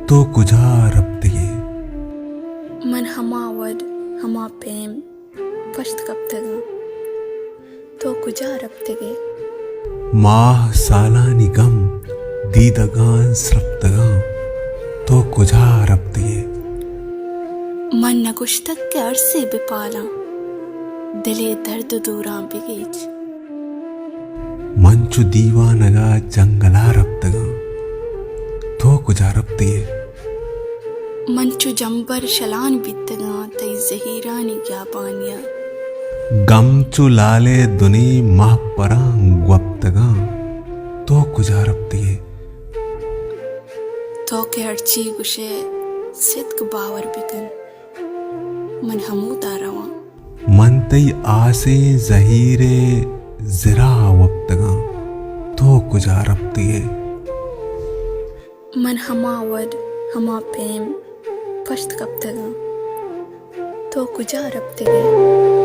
तो कुजा रब्तिये मन हमा वड हमा प्रेम पश्त कब तक तो कुजा रब्तिगे माह सालानी गम दीदगान स्रप्तगा तो कुजा रब्तिये मन नगुश्तक के अरसे बिपाला दिले दर्द दूरां बिगेज मंचु दीवानगा जंगला रब्तगा तो कुजा रब्तिये मंचु जंबर शलान बितगा तई जहीरानी ज्ञापानिया गमचु लाले दुनी माह परा ग्वप्तगा तो कुजा रब्तिये तो के हरची गुशे सिद्क बावर बिकन मन हमूदा रवा मन तई आसे जहीरे जिरा वक्तगा तो कुजा रब्तिये मन हमा वड हमा प्रेम पश्त कब तक तो कुजा रब्तिगे